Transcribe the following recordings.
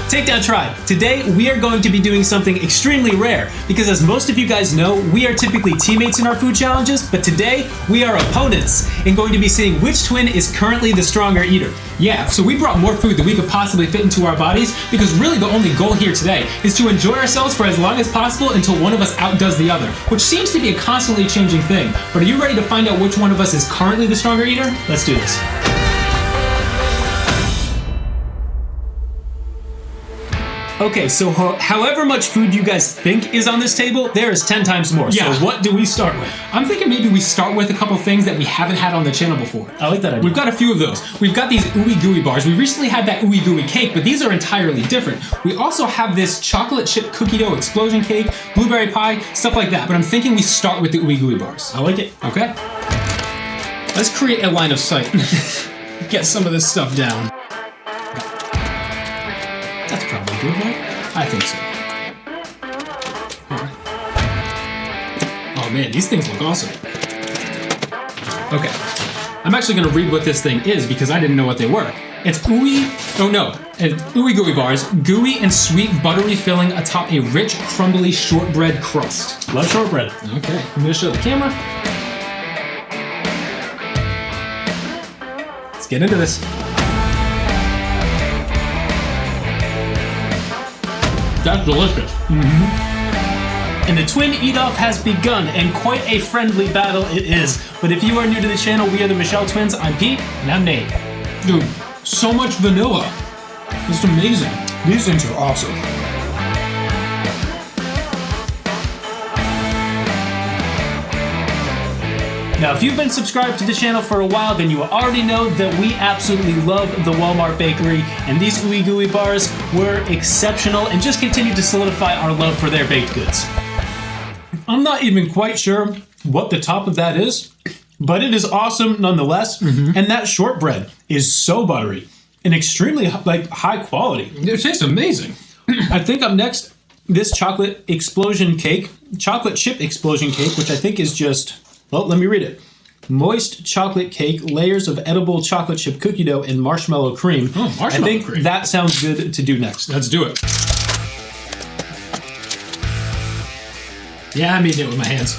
Takedown Tribe, today we are going to be doing something extremely rare because as most of you guys know, we are typically teammates in our food challenges, but today we are opponents and going to be seeing which twin is currently the stronger eater. Yeah, so we brought more food than we could possibly fit into our bodies because really the only goal here today is to enjoy ourselves for as long as possible until one of us outdoes the other, which seems to be a constantly changing thing. But are you ready to find out which one of us is currently the stronger eater? Let's do this. Okay, so however much food you guys think is on this table, there is 10 times more. Yeah. So what do we start with? I'm thinking maybe we start with a couple things that we haven't had on the channel before. I like that idea. We've got a few of those. We've got these ooey gooey bars. We recently had that ooey gooey cake, but these are entirely different. We also have this chocolate chip cookie dough explosion cake, blueberry pie, stuff like that. But I'm thinking we start with the ooey gooey bars. I like it. Okay. Let's create a line of sight. Get some of this stuff down. That's probably good, right? I think so. All right. Oh man, these things look awesome. Okay. I'm actually gonna read what this thing is because I didn't know what they were. It's ooey gooey bars, gooey and sweet buttery filling atop a rich, crumbly shortbread crust. Love shortbread. Okay, I'm gonna show the camera. Let's get into this. That's delicious. And the twin eat-off has begun, and quite a friendly battle it is. But if you are new to the channel, we are the Michelle Twins. I'm Pete. And I'm Nate. Dude, so much vanilla. It's amazing. These things are awesome. Now, if you've been subscribed to the channel for a while, then you already know that we absolutely love the Walmart bakery, and these ooey gooey bars were exceptional and just continue to solidify our love for their baked goods. I'm not even quite sure what the top of that is, but it is awesome nonetheless, and that shortbread is so buttery and extremely high quality. It tastes amazing. I think up next, this chocolate chip explosion cake, which I think is just... Well, let me read it. Moist chocolate cake, layers of edible chocolate chip cookie dough, and marshmallow cream. Oh, marshmallow cream. I think that sounds good to do next. Let's do it. Yeah, I'm eating it with my hands.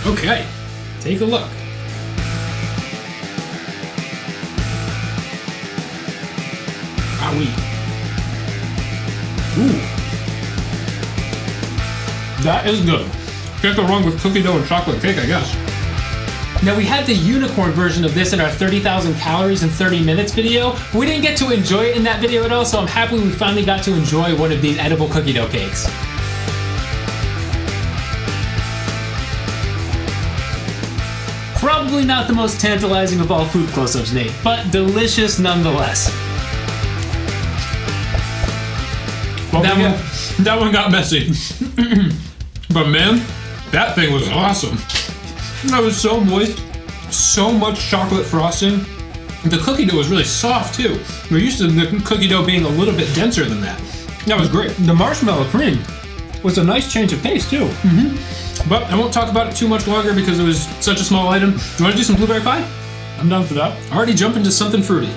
Okay, take a look. Wowee. Ooh. That is good. Can't go wrong with cookie dough and chocolate cake, I guess. Now, we had the unicorn version of this in our 30,000 calories in 30 minutes video. We didn't get to enjoy it in that video at all, so I'm happy we finally got to enjoy one of these edible cookie dough cakes. Probably not the most tantalizing of all food close-ups, Nate, but delicious nonetheless. Well, that one got messy. But man, that thing was awesome. That was so moist, so much chocolate frosting. The cookie dough was really soft too. We're used to the cookie dough being a little bit denser than that. That was great. The marshmallow cream was a nice change of pace too. But I won't talk about it too much longer because it was such a small item. Do you want to do some blueberry pie? I'm down for that. Already jump into something fruity.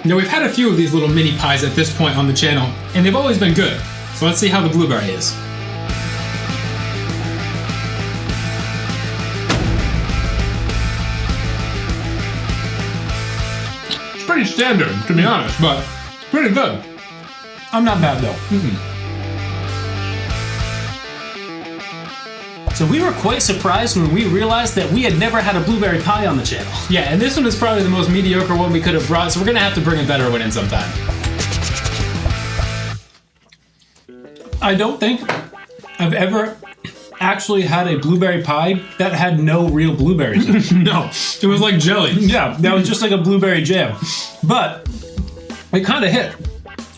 Now, we've had a few of these little mini pies at this point on the channel, and they've always been good. So let's see how the blueberry is. It's pretty standard, to be honest, but pretty good. I'm not bad though. So we were quite surprised when we realized that we had never had a blueberry pie on the channel. Yeah, and this one is probably the most mediocre one we could have brought, so we're gonna have to bring a better one in sometime. I don't think I've ever actually had a blueberry pie that had no real blueberries in it. No, it was like jelly. Yeah, that was just like a blueberry jam. But it kind of hit.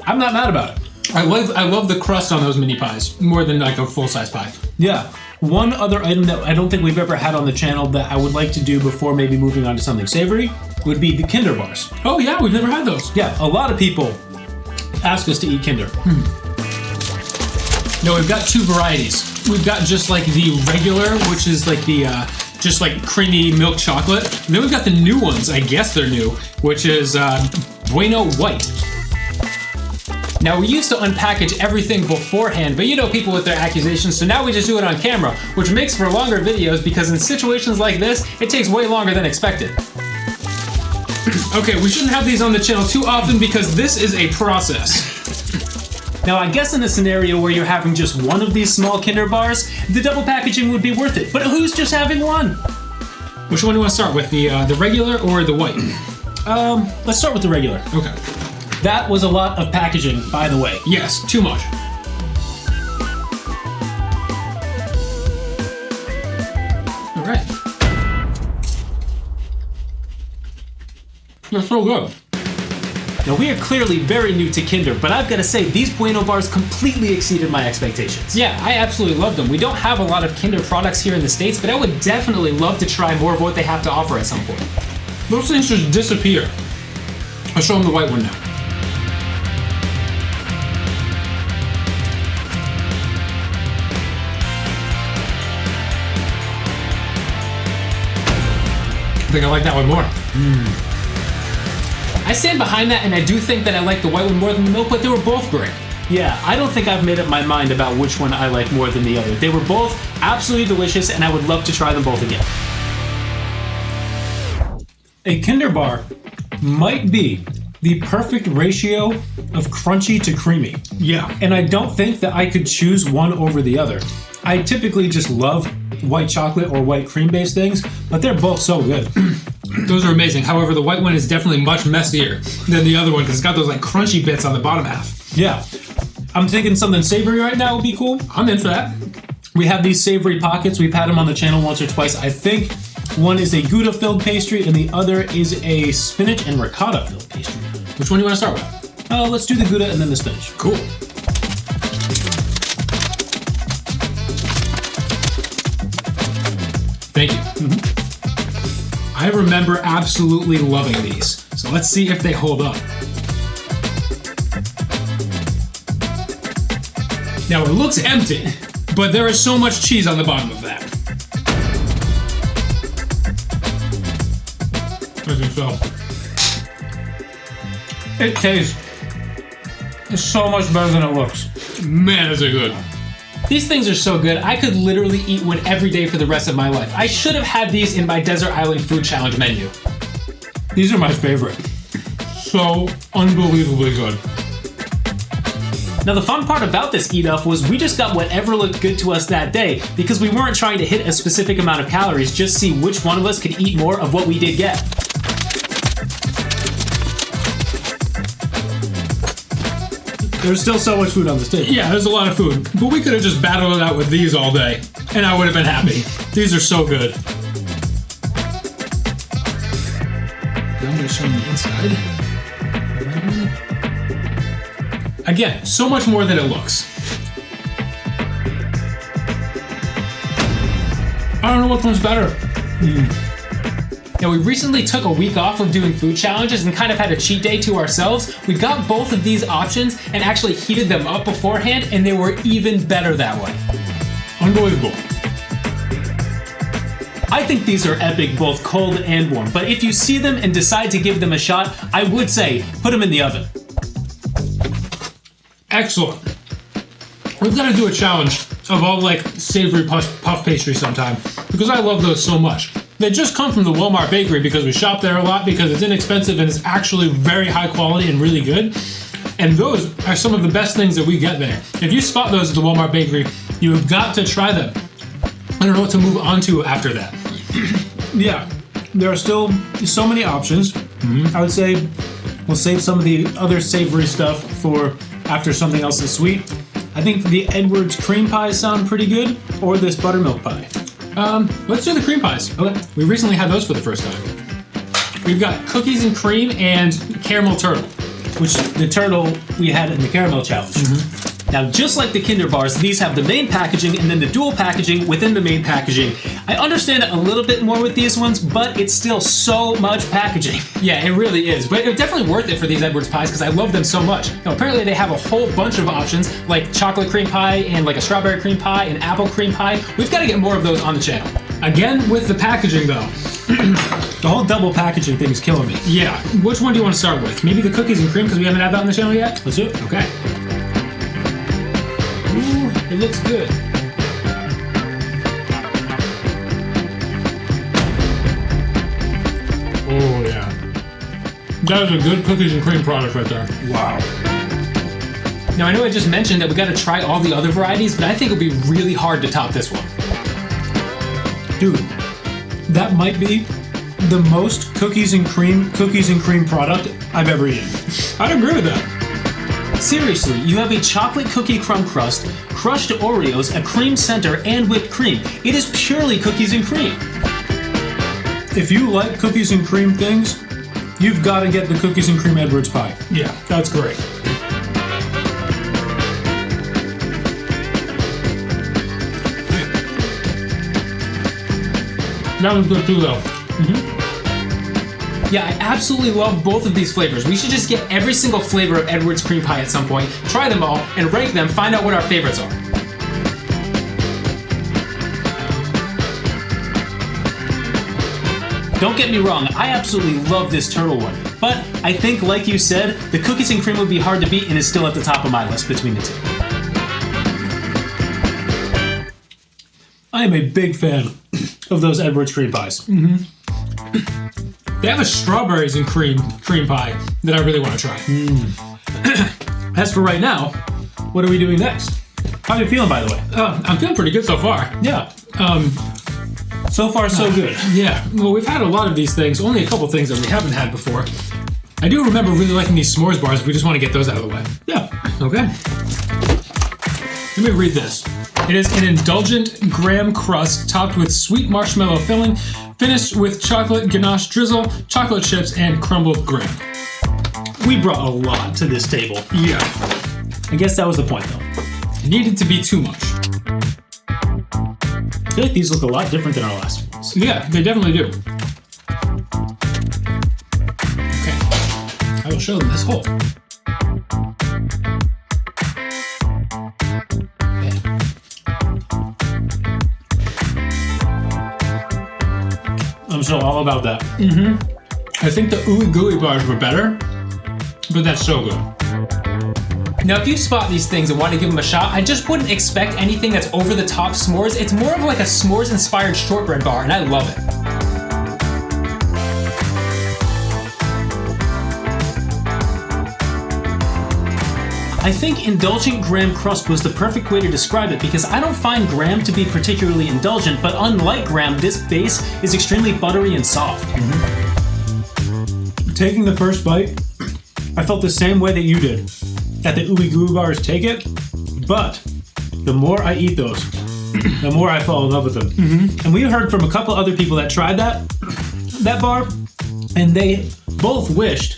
I'm not mad about it. I love the crust on those mini pies more than like a full-size pie. Yeah. One other item that I don't think we've ever had on the channel that I would like to do before maybe moving on to something savory would be the Kinder bars. Oh yeah, we've never had those. Yeah, a lot of people ask us to eat Kinder. No, we've got two varieties. We've got just like the regular, which is like the just like creamy milk chocolate. And then we've got the new ones, I guess they're new, which is Bueno White. Now, we used to unpackage everything beforehand, but you know people with their accusations, so now we just do it on camera, which makes for longer videos because in situations like this, it takes way longer than expected. Okay, we shouldn't have these on the channel too often because this is a process. Now, I guess in a scenario where you're having just one of these small Kinder bars, the double packaging would be worth it, but who's just having one? Which one do you want to start with, the regular or the white? Let's start with the regular. Okay. That was a lot of packaging, by the way. Yes, too much. All right. They're so good. Now, we are clearly very new to Kinder, but I've got to say, these Bueno bars completely exceeded my expectations. Yeah, I absolutely love them. We don't have a lot of Kinder products here in the States, but I would definitely love to try more of what they have to offer at some point. Those things just disappear. I'll show them the white one now. I think I like that one more. I stand behind that, and I do think that I like the white one more than the milk, but they were both great. Yeah, I don't think I've made up my mind about which one I like more than the other. They were both absolutely delicious, and I would love to try them both again. A Kinder bar might be the perfect ratio of crunchy to creamy. Yeah. And I don't think that I could choose one over the other. I typically just love white chocolate or white cream-based things, but they're both so good. Those are amazing. However, the white one is definitely much messier than the other one because it's got those like crunchy bits on the bottom half. Yeah. I'm thinking something savory right now would be cool. I'm in for that. We have these savory pockets. We've had them on the channel once or twice. I think one is a Gouda-filled pastry and the other is a spinach and ricotta-filled pastry. Which one do you want to start with? Let's do the Gouda and then the spinach. Cool. Thank you. I remember absolutely loving these. So let's see if they hold up. Now it looks empty, but there is so much cheese on the bottom of that. I think so. It tastes so much better than it looks. Man, is it good. These things are so good, I could literally eat one every day for the rest of my life. I should have had these in my Desert Island Food Challenge menu. These are my favorite. So unbelievably good. Now the fun part about this eat-off was we just got whatever looked good to us that day because we weren't trying to hit a specific amount of calories, just see which one of us could eat more of what we did get. There's still so much food on this table. Yeah, there's a lot of food, but we could have just battled it out with these all day, and I would have been happy. These are so good. I'm going to show them the inside. Again, so much more than it looks. I don't know which one's better. Now, we recently took a week off of doing food challenges and kind of had a cheat day to ourselves. We got both of these options and actually heated them up beforehand, and they were even better that way. Unbelievable. I think these are epic, both cold and warm, but if you see them and decide to give them a shot, I would say put them in the oven. Excellent. We've got to do a challenge of all like savory puff pastry sometime because I love those so much. They just come from the Walmart bakery because we shop there a lot because it's inexpensive and it's actually very high quality and really good. And those are some of the best things that we get there. If you spot those at the Walmart bakery, you've got to try them. I don't know what to move on to after that. Yeah, there are still so many options. I would say we'll save some of the other savory stuff for after something else is sweet. I think the Edwards cream pies sound pretty good, or this buttermilk pie. Let's do the cream pies. Okay. We recently had those for the first time. We've got cookies and cream and caramel turtle. Which the turtle we had in the caramel challenge. Now, just like the Kinder bars, these have the main packaging and then the dual packaging within the main packaging. I understand it a little bit more with these ones, but it's still so much packaging. Yeah, it really is. But it's definitely worth it for these Edwards pies because I love them so much. Now, apparently they have a whole bunch of options like chocolate cream pie and like a strawberry cream pie and apple cream pie. We've got to get more of those on the channel. Again, with the packaging though. The whole double packaging thing is killing me. Yeah. Which one do you want to start with? Maybe the cookies and cream because we haven't had that on the channel yet? Let's do it. Okay. Ooh, it looks good. Oh, yeah. That is a good cookies and cream product right there. Wow. Now, I know I just mentioned that we got to try all the other varieties, but I think it'll be really hard to top this one. Dude, that might be the most cookies and cream product I've ever eaten. I'd agree with that. Seriously, you have a chocolate cookie crumb crust, crushed Oreos, a cream center, and whipped cream. It is purely cookies and cream. If you like cookies and cream things, you've got to get the cookies and cream Edwards pie. Yeah, that's great. That one's good too, though. Yeah, I absolutely love both of these flavors. We should just get every single flavor of Edwards cream pie at some point, try them all, and rank them, find out what our favorites are. Don't get me wrong, I absolutely love this turtle one. But I think, like you said, the cookies and cream would be hard to beat and is still at the top of my list between the two. I am a big fan of those Edwards cream pies. They have a strawberries and cream pie that I really want to try. As for right now, what are we doing next? How are you feeling, by the way? I'm feeling pretty good so far. Yeah. So far, so good. Yeah. Well, we've had a lot of these things. Only a couple things that we haven't had before. I do remember really liking these s'mores bars. If we just want to get those out of the way. Yeah. Okay. Let me read this. It is an indulgent graham crust topped with sweet marshmallow filling, finished with chocolate ganache drizzle, chocolate chips, and crumbled graham. We brought a lot to this table. Yeah. I guess that was the point, though. It needed to be too much. I feel like these look a lot different than our last ones. Yeah, they definitely do. Okay. I will show them this hole. I'm so all about that. I think the ooey gooey bars were better, but that's so good. Now, if you spot these things and want to give them a shot, I just wouldn't expect anything that's over the top s'mores. It's more of like a s'mores inspired shortbread bar, and I love it. I think indulgent graham crust was the perfect way to describe it because I don't find graham to be particularly indulgent, but unlike graham, this base is extremely buttery and soft. Taking the first bite, I felt the same way that you did, that the ooey gooey bars take it, but the more I eat those, the more I fall in love with them. And we heard from a couple other people that tried that bar, and they both wished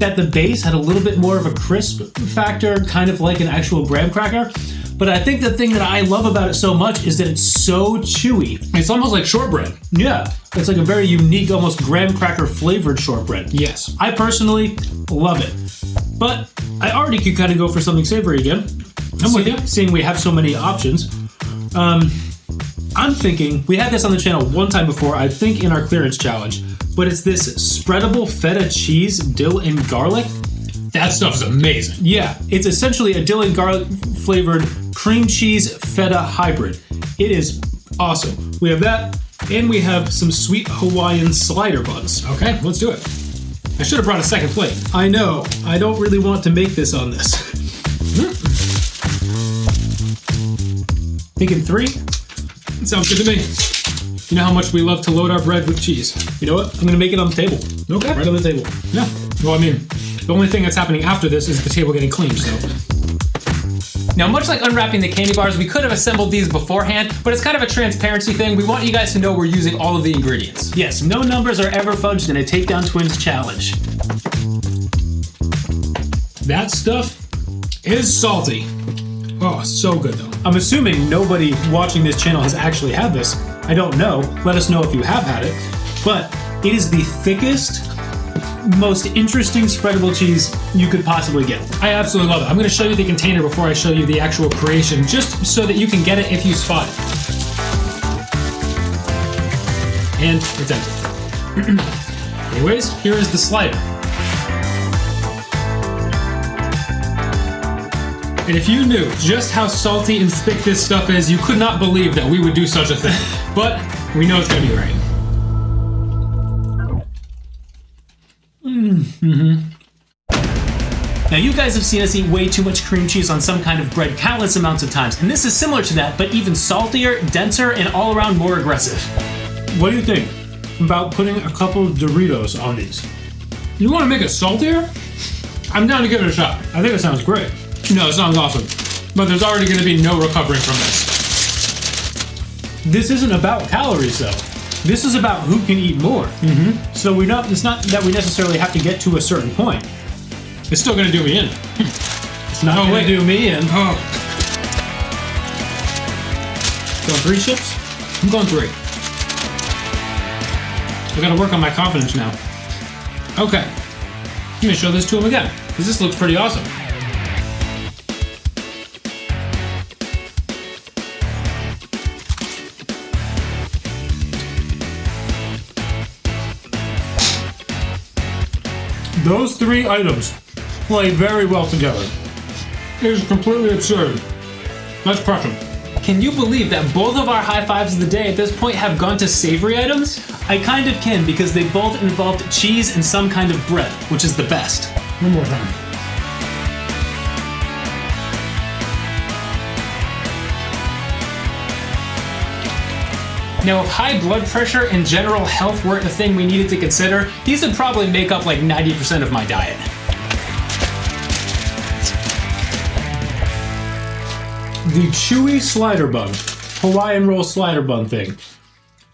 that the base had a little bit more of a crisp factor, kind of like an actual graham cracker. But I think the thing that I love about it so much is that it's so chewy. It's almost like shortbread. Yeah, it's like a very unique, almost graham cracker flavored shortbread. Yes. I personally love it. But I already could kind of go for something savory again. I'm with you. Seeing we have so many options. I'm thinking, we had this on the channel one time before, I think in our clearance challenge, but it's this spreadable feta cheese, dill and garlic. That stuff is amazing. Yeah, it's essentially a dill and garlic flavored cream cheese feta hybrid. It is awesome. We have that, and we have some sweet Hawaiian slider buns. Okay, let's do it. I should have brought a second plate. I know, I don't really want to make this on this. Thinking 3? Sounds good to me. You know how much we love to load our bread with cheese. You know what? I'm gonna make it on the table. Okay. Right on the table. Yeah. Well, I mean, the only thing that's happening after this is the table getting cleaned, so. Now, much like unwrapping the candy bars, we could have assembled these beforehand, but it's kind of a transparency thing. We want you guys to know we're using all of the ingredients. Yes, no numbers are ever fudged in a Takedown Twins challenge. That stuff is salty. Oh, so good though. I'm assuming nobody watching this channel has actually had this. I don't know. Let us know if you have had it. But it is the thickest, most interesting spreadable cheese you could possibly get. I absolutely love it. I'm going to show you the container before I show you the actual creation, just so that you can get it if you spot it. and it's empty. Anyways, here is the slider. And if you knew just how salty and thick this stuff is, you could not believe that we would do such a thing. But we know it's gonna be right. Now you guys have seen us eat way too much cream cheese on some kind of bread countless amounts of times, and this is similar to that, but even saltier, denser, and all around more aggressive. What do you think about putting a couple of Doritos on these? You wanna make it saltier? I'm down to give it a shot. I think it sounds great. No, it sounds awesome. But there's already gonna be no recovering from this. This isn't about calories though. This is about who can eat more. So it's not that we necessarily have to get to a certain point. It's still gonna do me in. It's not gonna do me in. Oh, Going 3 chips? I'm going 3. I gotta work on my confidence now. Okay. Let me show this to him again, because this looks pretty awesome. Those 3 items play very well together. It is completely absurd. Let's crush them. Can you believe that both of our high fives of the day at this point have gone to savory items? I kind of can, because they both involved cheese and some kind of bread, which is the best. One more time. Now, if high blood pressure and general health weren't a thing we needed to consider, these would probably make up like 90% of my diet. The chewy slider bun, Hawaiian roll slider bun thing.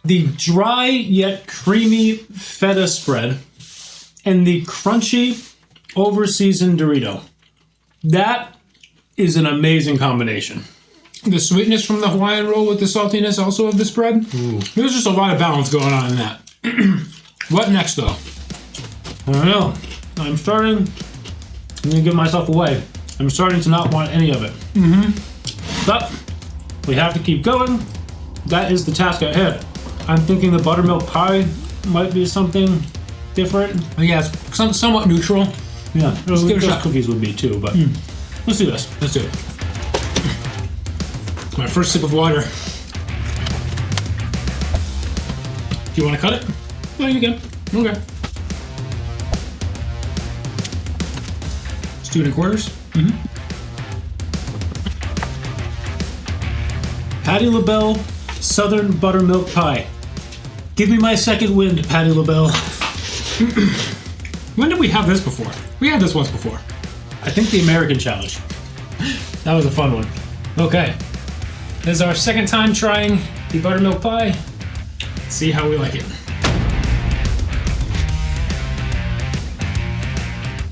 The dry yet creamy feta spread, and the crunchy, over-seasoned Dorito. That is an amazing combination. The sweetness from the Hawaiian roll with the saltiness also of the spread. There's just a lot of balance going on in that. What next, though? I don't know. I'm gonna give myself away. I'm starting to not want any of it. But we have to keep going. That is the task at hand. I'm thinking the buttermilk pie might be something different. Yeah, it's somewhat neutral. Yeah, those give it a shot. cookies would be too, but let's do this. Let's do it. My first sip of water. Do you want to cut it? No, you can. Okay. Let's do it in quarters. Patti LaBelle Southern Buttermilk Pie. Give me my second wind, Patti LaBelle. When did we have this before? We had this once before. I think the American challenge. That was a fun one. Okay. This is our second time trying the buttermilk pie. Let's see how we like it.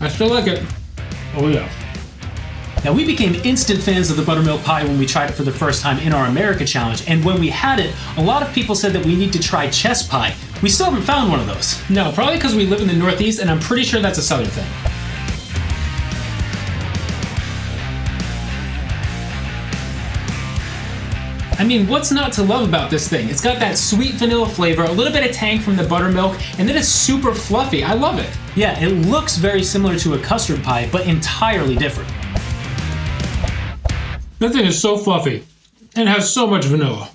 I still like it. Oh yeah. Now, we became instant fans of the buttermilk pie when we tried it for the first time in our America challenge, and when we had it, a lot of people said that we need to try chess pie. We still haven't found one of those. No, probably because we live in the Northeast, and I'm pretty sure that's a Southern thing. I mean, what's not to love about this thing? It's got that sweet vanilla flavor, a little bit of tang from the buttermilk, and then it's super fluffy. I love it. Yeah, it looks very similar to a custard pie, but entirely different. That thing is so fluffy and has so much vanilla.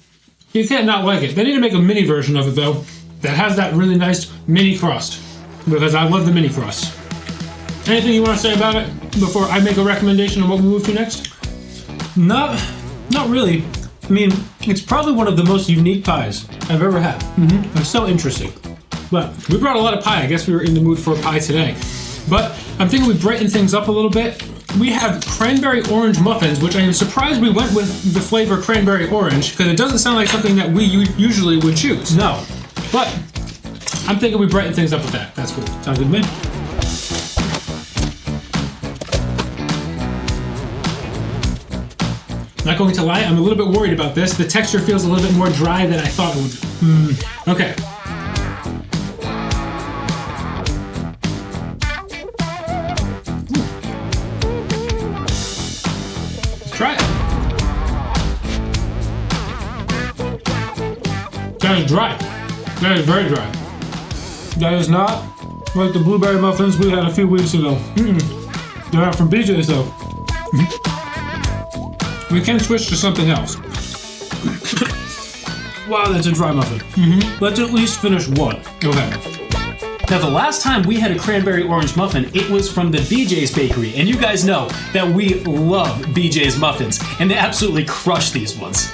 You can't not like it. They need to make a mini version of it, though, that has that really nice mini crust, because I love the mini crust. Anything you want to say about it before I make a recommendation on what we move to next? Not really. I mean, it's probably one of the most unique pies I've ever had. It's so interesting. But we brought a lot of pie. I guess we were in the mood for a pie today. But I'm thinking we brighten things up a little bit. We have cranberry orange muffins, which I am surprised we went with the flavor cranberry orange, because it doesn't sound like something that we usually would choose. No. But I'm thinking we brighten things up with that. That's cool. Sounds good to me. Not going to lie, I'm a little bit worried about this. The texture feels a little bit more dry than I thought it would. Okay. Let's try it. That is dry. That is very dry. That is not like the blueberry muffins we had a few weeks ago. They're not from BJ's though. We can switch to something else. Wow, that's a dry muffin. Let's at least finish one. Okay. Now, the last time we had a cranberry orange muffin, it was from the BJ's bakery, and you guys know that we love BJ's muffins, and they absolutely crush these ones.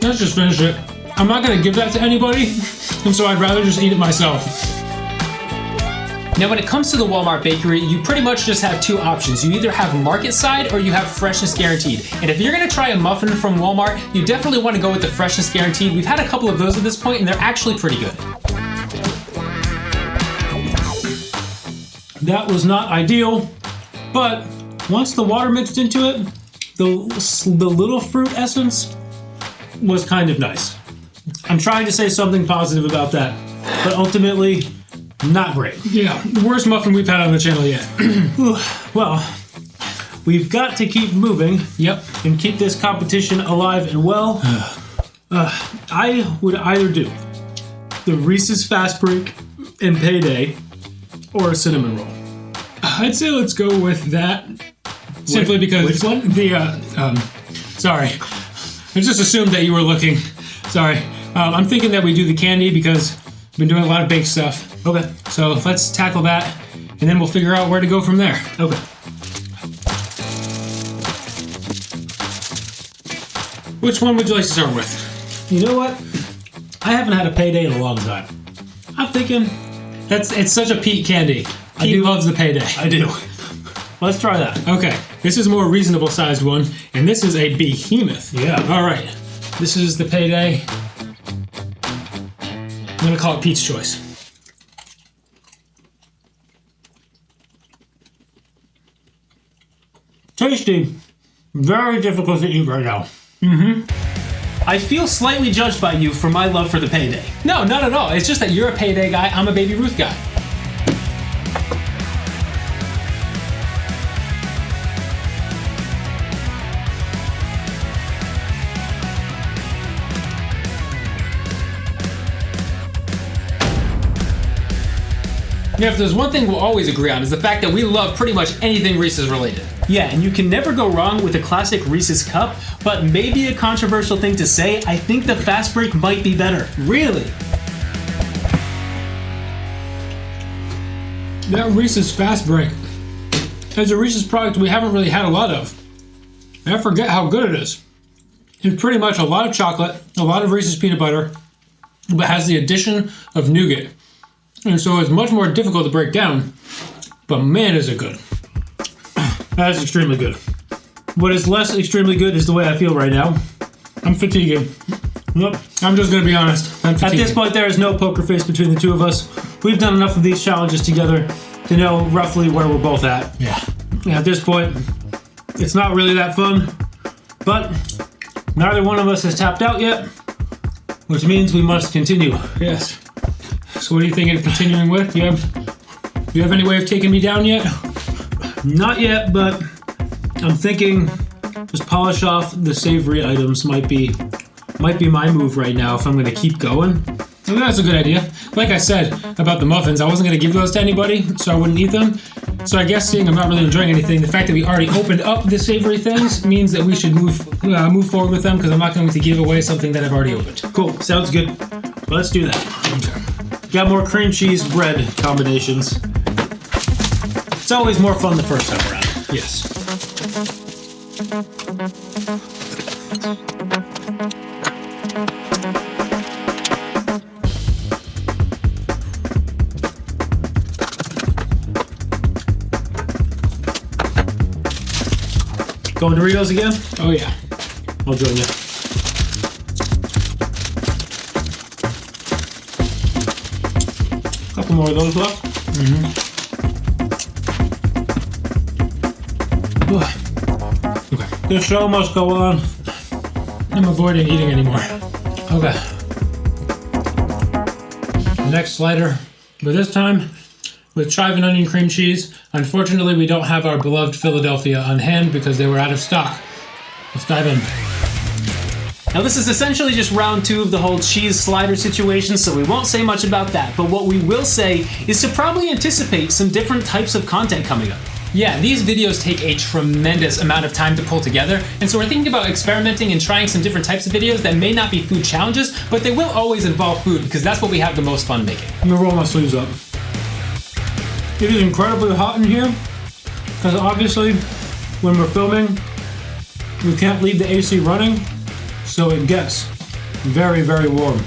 Let's just finish it. I'm not gonna give that to anybody, and so I'd rather just eat it myself. Now, when it comes to the Walmart bakery, you pretty much just have two options. You either have market side or you have freshness guaranteed. And if you're gonna try a muffin from Walmart, you definitely wanna go with the freshness guaranteed. We've had a couple of those at this point, and they're actually pretty good. That was not ideal, but once the water mixed into it, the little fruit essence was kind of nice. I'm trying to say something positive about that, but ultimately, not great. Yeah, the worst muffin we've had on the channel yet. Well, we've got to keep moving. Yep. And keep this competition alive and well. I would either do the Reese's Fast Break and Payday or a cinnamon roll. I'd say let's go with that. Simply because which one? Sorry. I just assumed that you were looking. Sorry. I'm thinking that we do the candy because we've been doing a lot of baked stuff. Okay. So let's tackle that, and then we'll figure out where to go from there. Okay. Which one would you like to start with? You know what? I haven't had a Payday in a long time. I'm thinking It's such a Pete candy. Pete loves the Payday. I do. Let's try that. Okay, this is a more reasonable sized one, and this is a behemoth. Yeah. All right, this is the Payday. I'm gonna call it Pete's Choice. Tasty. Very difficult to eat right now. I feel slightly judged by you for my love for the Payday. No, not at all. It's just that you're a Payday guy, I'm a Baby Ruth guy. Yeah, if there's one thing we'll always agree on is the fact that we love pretty much anything Reese's related. Yeah, and you can never go wrong with a classic Reese's cup, but maybe a controversial thing to say, I think the Fast Break might be better. Really? That Reese's Fast Break is a Reese's product we haven't really had a lot of. I forget how good it is. It's pretty much a lot of chocolate, a lot of Reese's peanut butter, but has the addition of nougat. And so it's much more difficult to break down, but man is it good. That is extremely good. What is less extremely good is the way I feel right now. I'm fatigued. Yep. I'm just gonna be honest. I'm At fatigued. this point, there is no poker face between the two of us. We've done enough of these challenges together to know roughly where we're both at. Yeah. At this point, it's not really that fun, but neither one of us has tapped out yet, which means we must continue. Yes. So what are you thinking of continuing with? Do you have any way of taking me down yet? Not yet, but I'm thinking just polish off the savory items might be my move right now if I'm going to keep going. Well, that's a good idea. Like I said about the muffins, I wasn't going to give those to anybody, so I wouldn't eat them. So I guess seeing I'm not really enjoying anything, the fact that we already opened up the savory things means that we should move forward with them because I'm not going to give away something that I've already opened. Cool, sounds good. Let's do that. Got more cream cheese bread combinations. It's always more fun the first time around. Yes. Going Doritos again? Oh yeah. I'll join you. Couple more of those left. Okay. The show must go on. I'm avoiding eating anymore. Okay. The next slider, but this time with chive and onion cream cheese. Unfortunately, we don't have our beloved Philadelphia on hand because they were out of stock. Let's dive in. Now this is essentially just round 2 of the whole cheese slider situation, so we won't say much about that, but what we will say is to probably anticipate some different types of content coming up. Yeah, these videos take a tremendous amount of time to pull together, and so we're thinking about experimenting and trying some different types of videos that may not be food challenges, but they will always involve food because that's what we have the most fun making. Let me roll my sleeves up. It is incredibly hot in here because obviously when we're filming, we can't leave the AC running, so it gets very, very warm.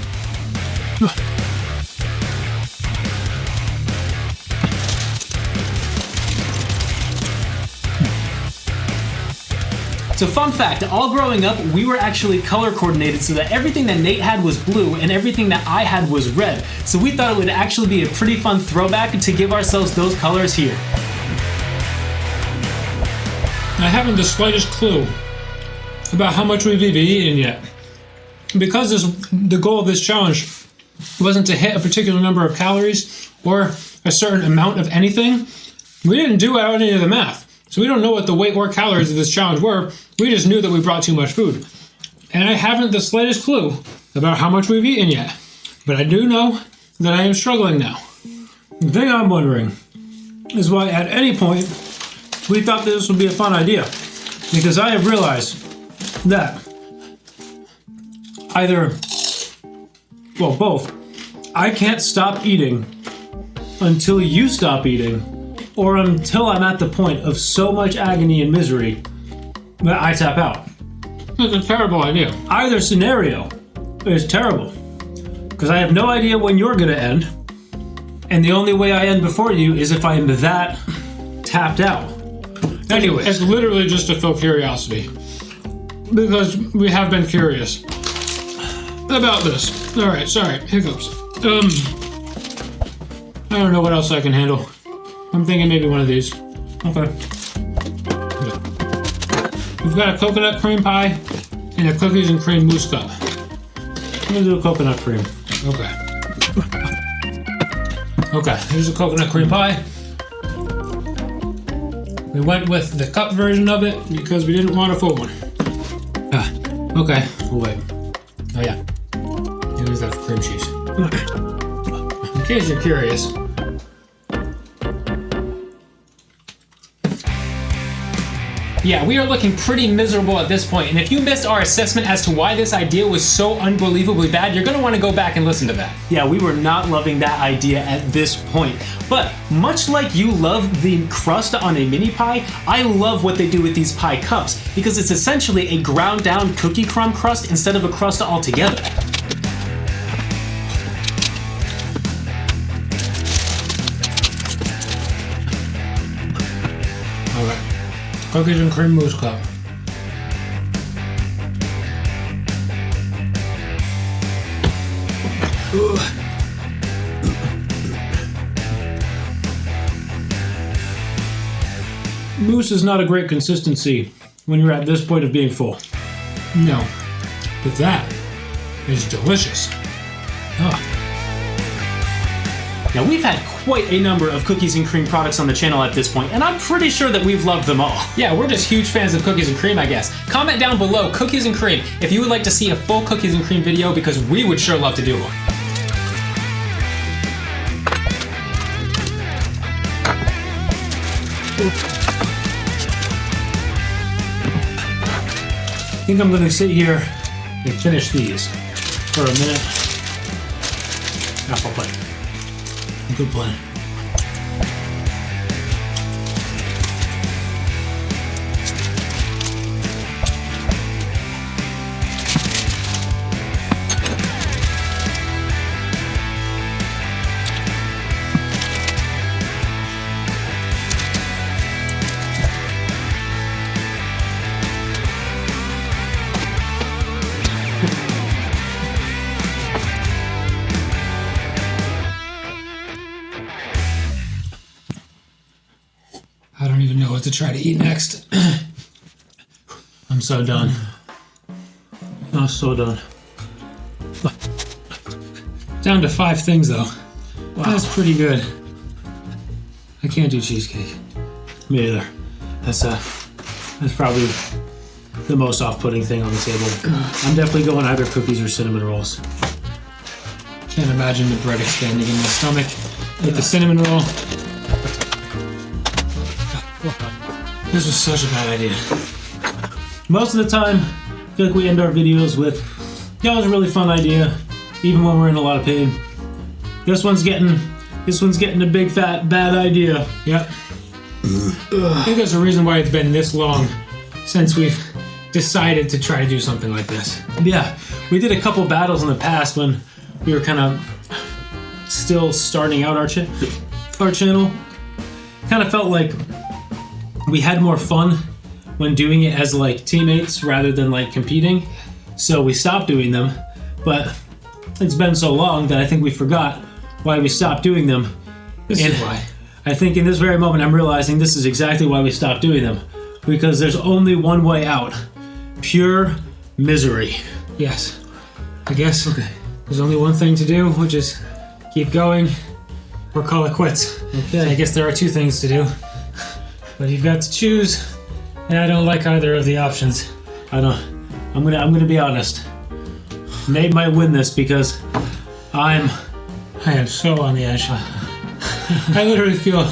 So fun fact, all growing up, we were actually color coordinated so that everything that Nate had was blue and everything that I had was red. So we thought it would actually be a pretty fun throwback to give ourselves those colors here. I haven't the slightest clue about how much we've even eaten yet. Because the goal of this challenge wasn't to hit a particular number of calories or a certain amount of anything, we didn't do out any of the math. So we don't know what the weight or calories of this challenge were. We just knew that we brought too much food. And I haven't the slightest clue about how much we've eaten yet. But I do know that I am struggling now. The thing I'm wondering is why at any point we thought this would be a fun idea. Because I have realized that both, I can't stop eating until you stop eating, or until I'm at the point of so much agony and misery that I tap out. That's a terrible idea. Either scenario is terrible, because I have no idea when you're gonna end, and the only way I end before you is if I'm that tapped out. Anyways. It's literally just to fill curiosity, because we have been curious about this. All right, sorry, hiccups. I don't know what else I can handle. I'm thinking maybe one of these. Okay. We've got a coconut cream pie and a cookies and cream mousse cup. I'm gonna do a coconut cream. Okay. Okay, here's a coconut cream pie. We went with the cup version of it because we didn't want a full one. Okay. Oh, wait. Oh yeah. Here's that cream cheese. In case you're curious. Yeah, we are looking pretty miserable at this point, and if you missed our assessment as to why this idea was so unbelievably bad, you're gonna want to go back and listen to that. Yeah, we were not loving that idea at this point. But much like you love the crust on a mini pie, I love what they do with these pie cups because it's essentially a ground down cookie crumb crust instead of a crust altogether. All right. Cookies and cream mousse cup. Mousse is not a great consistency when you're at this point of being full. No, but that is delicious. Now we've had quite a number of cookies and cream products on the channel at this point, and I'm pretty sure that we've loved them all. Yeah, we're just huge fans of cookies and cream, I guess. Comment down below, cookies and cream, if you would like to see a full cookies and cream video, because we would sure love to do one. I think I'm gonna sit here and finish these for a minute. Apple pie. Good plan. I don't even know what to try to eat next. I'm so done. I'm so done. Down to 5 things though. Wow. That's pretty good. I can't do cheesecake. Me either. That's probably the most off-putting thing on the table. I'm definitely going either cookies or cinnamon rolls. Can't imagine the bread expanding in my stomach with the cinnamon roll. This was such a bad idea. Most of the time, I feel like we end our videos with, yeah, it was a really fun idea, even when we're in a lot of pain. This one's getting a big fat bad idea. Yep. I think there's a reason why it's been this long since we've decided to try to do something like this. Yeah, we did a couple battles in the past when we were kind of still starting out our channel. Kind of felt like we had more fun when doing it as like teammates rather than like competing. So we stopped doing them, but it's been so long that I think we forgot why we stopped doing them. This is why. I think in this very moment I'm realizing this is exactly why we stopped doing them. Because there's only one way out. Pure misery. Yes. I guess there's only one thing to do, which is keep going or call it quits. Okay. I guess there are two things to do. But you've got to choose, and I don't like either of the options. I'm gonna be honest. Nate might win this because I am so on the edge. I literally feel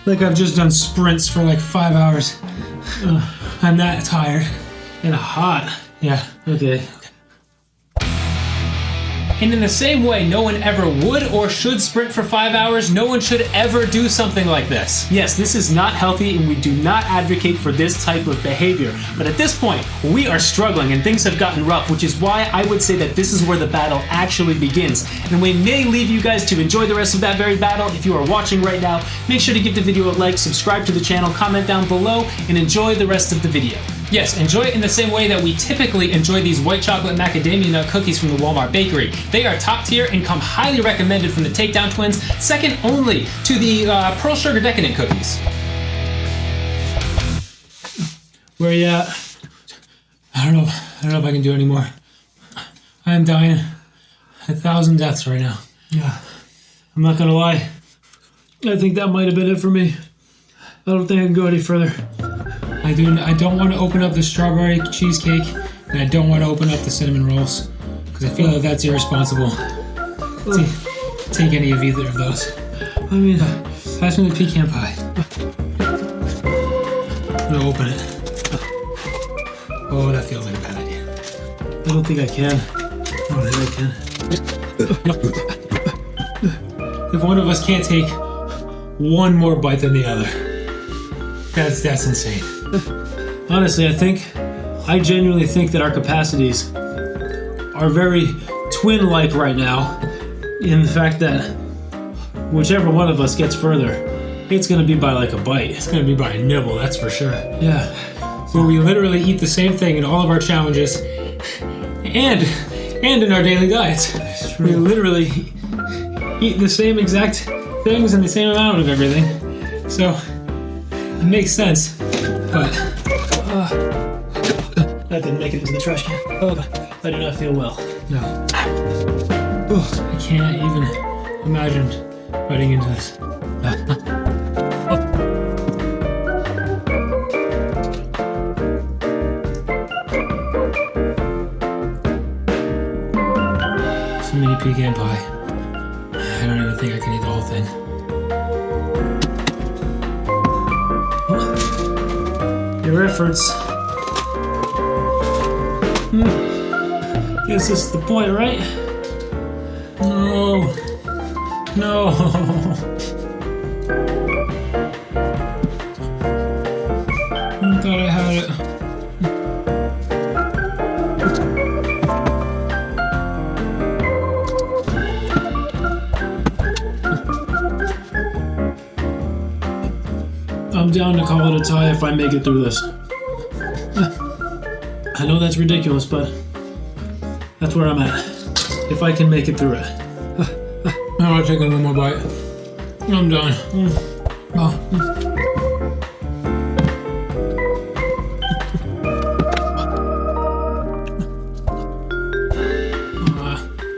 like I've just done sprints for like 5 hours. I'm that tired and hot. Yeah. Okay. And in the same way no one ever would or should sprint for 5 hours, no one should ever do something like this. Yes, this is not healthy and we do not advocate for this type of behavior. But at this point, we are struggling and things have gotten rough, which is why I would say that this is where the battle actually begins. And we may leave you guys to enjoy the rest of that very battle. If you are watching right now, make sure to give the video a like, subscribe to the channel, comment down below, and enjoy the rest of the video. Yes, enjoy it in the same way that we typically enjoy these white chocolate macadamia nut cookies from the Walmart bakery. They are top tier and come highly recommended from the Takedown Twins, second only to the Pearl Sugar Decadent cookies. Where you at? I don't know if I can do any more. I am dying 1,000 deaths right now. Yeah, I'm not gonna lie. I think that might have been it for me. I don't think I can go any further. I don't want to open up the strawberry cheesecake, and I don't want to open up the cinnamon rolls, because I feel like that's irresponsible to take any of either of those. I mean, pass me the pecan pie. I'm gonna open it. Oh, that feels like a bad idea. I don't think I can. I don't think I can. If one of us can't take one more bite than the other, that's insane. Honestly, I genuinely think that our capacities are very twin-like right now in the fact that whichever one of us gets further, it's gonna be by like a bite. It's gonna be by a nibble, that's for sure. Yeah. Where we literally eat the same thing in all of our challenges and in our daily diets. We literally eat the same exact things and the same amount of everything. So it makes sense, but that didn't make it into the trash can. Oh, I do not feel well. No. I can't even imagine biting into this. So many pecan pie. I don't even think I can eat the whole thing. Your efforts. Guess this is the point, right? No. No. I thought I had it. I'm down to call it a tie if I make it through this. I know that's ridiculous, but that's where I'm at. If I can make it through it. Now I'll take one more bite. I'm done. Oh.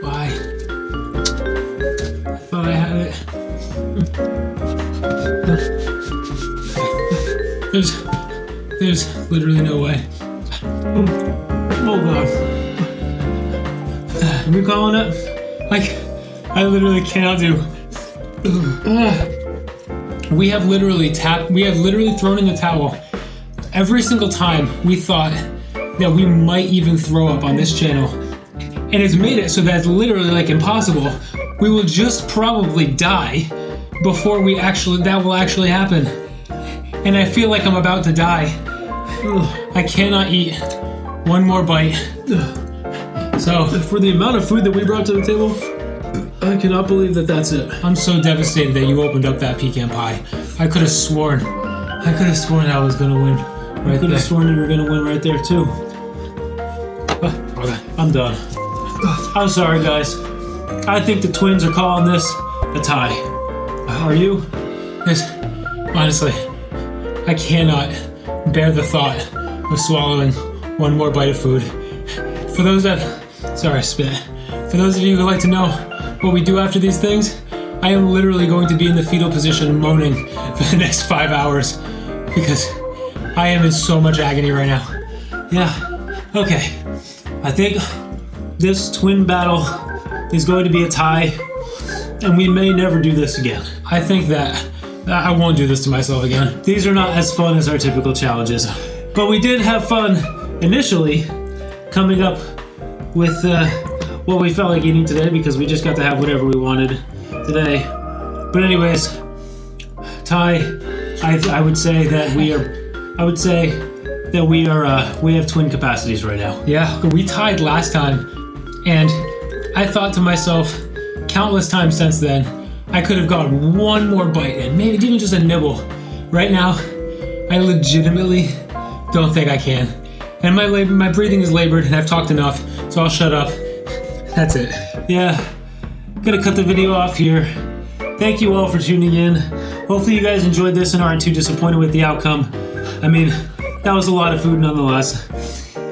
Why? I thought I had it. There's literally no way. Oh god. Are we calling it? I literally cannot do. We have literally thrown in the towel every single time we thought that we might even throw up on this channel. And it's made it so that it's literally like impossible. We will just probably die before that will actually happen. And I feel like I'm about to die. I cannot eat one more bite. So For the amount of food that we brought to the table, I cannot believe that that's it. I'm so devastated that you opened up that pecan pie. I could have sworn I was gonna win right I could there. have sworn you were going to win right there too. Okay. I'm done. I'm sorry, guys. I think the Twins are calling this a tie. Are you? Yes, honestly, I cannot bear the thought of swallowing one more bite of food. For those of you who like to know what we do after these things, I am literally going to be in the fetal position moaning for the next 5 hours because I am in so much agony right now. Yeah. Okay. I think this twin battle is going to be a tie, and we may never do this again. I think that I won't do this to myself again. These are not as fun as our typical challenges, but we did have fun initially coming up with what we felt like eating today because we just got to have whatever we wanted today. But anyways, Ty, I would say that we have twin capacities right now. Yeah, we tied last time, and I thought to myself countless times since then, I could have gotten one more bite in, maybe even just a nibble. Right now, I legitimately don't think I can. And my breathing is labored, and I've talked enough, so I'll shut up. That's it. Yeah, gonna cut the video off here. Thank you all for tuning in. Hopefully you guys enjoyed this and aren't too disappointed with the outcome. I mean, that was a lot of food nonetheless.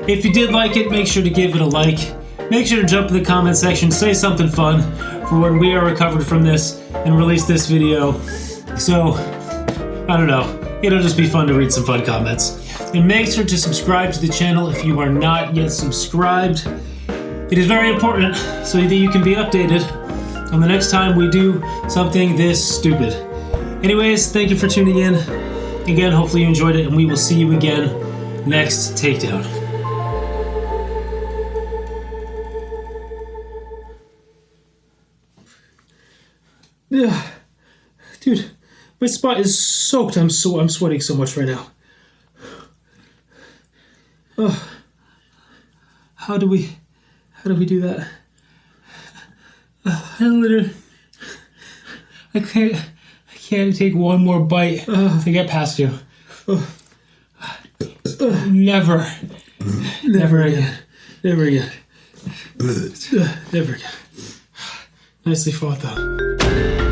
If you did like it, make sure to give it a like. Make sure to jump in the comment section, say something fun for when we are recovered from this and release this video. So, I don't know, it'll just be fun to read some fun comments. And make sure to subscribe to the channel if you are not yet subscribed. It is very important so that you can be updated on the next time we do something this stupid. Anyways, thank you for tuning in. Again, hopefully you enjoyed it, and we will see you again next Takedown. Yeah, dude, my spot is soaked. I'm sweating so much right now. Oh, how do we do that? I can't take one more bite to get past you. Never again. Never again. Never again. Nicely fought, though.